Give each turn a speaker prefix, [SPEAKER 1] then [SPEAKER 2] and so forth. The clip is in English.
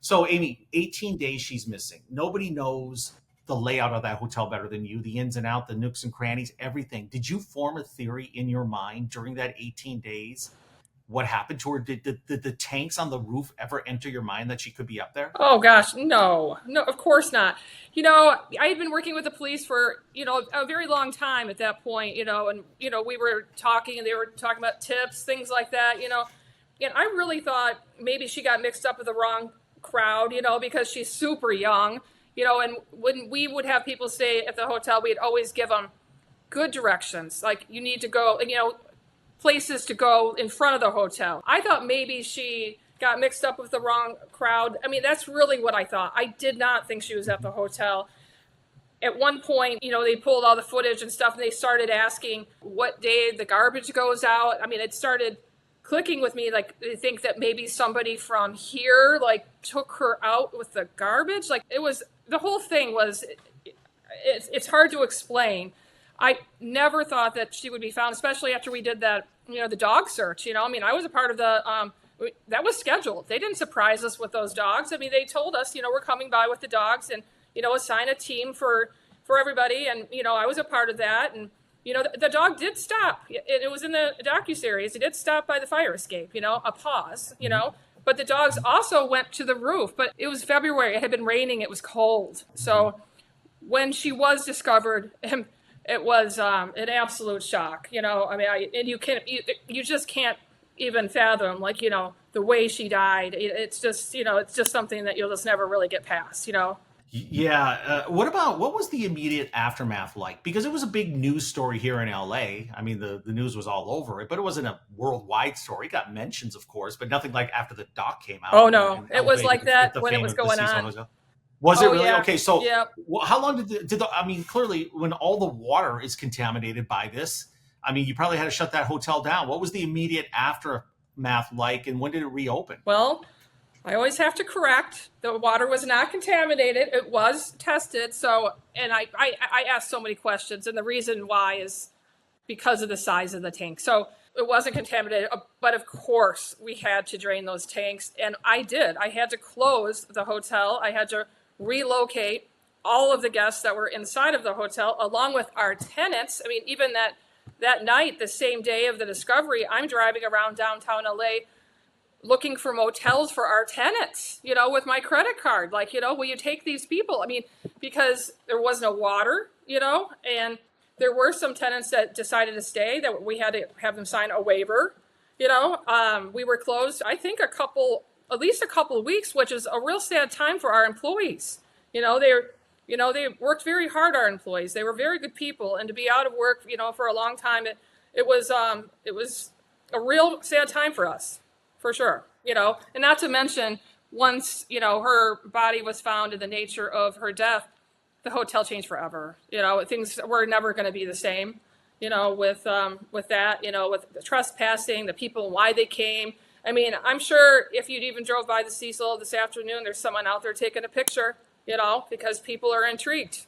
[SPEAKER 1] So, Amy, 18 days she's missing. Nobody knows the layout of that hotel better than you, the ins and out, the nooks and crannies, everything. Did you form a theory in your mind during that 18 days? What happened to her? Did the tanks on the roof ever enter your mind that she could be up there?
[SPEAKER 2] Oh gosh, no, no, of course not. I had been working with the police for, a very long time at that point, and, we were talking and they were talking about tips, things like that, and I really thought maybe she got mixed up with the wrong crowd, because she's super young, and when we would have people stay at the hotel, we'd always give them good directions. Like, you need to go, and, places to go in front of the hotel. I thought maybe she got mixed up with the wrong crowd. I mean, that's really what I thought. I did not think she was at the hotel. At one point, they pulled all the footage and stuff, and they started asking what day the garbage goes out. I mean, it started clicking with me, like, they think that maybe somebody from here, like, took her out with the garbage. Like, the whole thing was, it's hard to explain. I never thought that she would be found, especially after we did that, the dog search. I mean, I was a part of that was scheduled. They didn't surprise us with those dogs. I mean, they told us, we're coming by with the dogs and, assign a team for everybody. And, I was a part of that. And, the dog did stop. It was in the docuseries. It did stop by the fire escape, a pause, But the dogs also went to the roof. But it was February. It had been raining. It was cold. So when she was discovered, it was an absolute shock, I mean, you just can't even fathom, like, the way she died. It's just something that you'll just never really get past.
[SPEAKER 1] Yeah. What was the immediate aftermath like? Because it was a big news story here in LA. I mean, the news was all over it, but it wasn't a worldwide story. It got mentions, of course, but nothing like after the doc came out.
[SPEAKER 2] Oh no,
[SPEAKER 1] And
[SPEAKER 2] it was
[SPEAKER 1] elevated
[SPEAKER 2] like that
[SPEAKER 1] the
[SPEAKER 2] when it
[SPEAKER 1] fame
[SPEAKER 2] was
[SPEAKER 1] of the
[SPEAKER 2] going
[SPEAKER 1] Cecil
[SPEAKER 2] on.
[SPEAKER 1] Hotel. Was it
[SPEAKER 2] Oh
[SPEAKER 1] really?
[SPEAKER 2] yeah,
[SPEAKER 1] Okay, so
[SPEAKER 2] yeah.
[SPEAKER 1] how long I mean, clearly, when all the water is contaminated by this, I mean, you probably had to shut that hotel down. What was the immediate aftermath like, and when did it reopen?
[SPEAKER 2] Well, I always have to correct. The water was not contaminated. It was tested. So, and I asked so many questions, and the reason why is because of the size of the tank. So it wasn't contaminated, but of course we had to drain those tanks. And I did. I had to close the hotel. I had to relocate all of the guests that were inside of the hotel, along with our tenants. I mean, even that night, the same day of the discovery, I'm driving around downtown LA looking for motels for our tenants, with my credit card. Like, will you take these people? I mean, because there was no water, and there were some tenants that decided to stay that we had to have them sign a waiver. We were closed, I think, at least a couple of weeks, which is a real sad time for our employees. They worked very hard, our employees. They were very good people, and to be out of work, for a long time, it was a real sad time for us, for sure. And not to mention, once, her body was found in the nature of her death, the hotel changed forever. Things were never going to be the same, with that, with the trespassing, the people and why they came. I mean, I'm sure if you'd even drove by the Cecil this afternoon, there's someone out there taking a picture, because people are intrigued.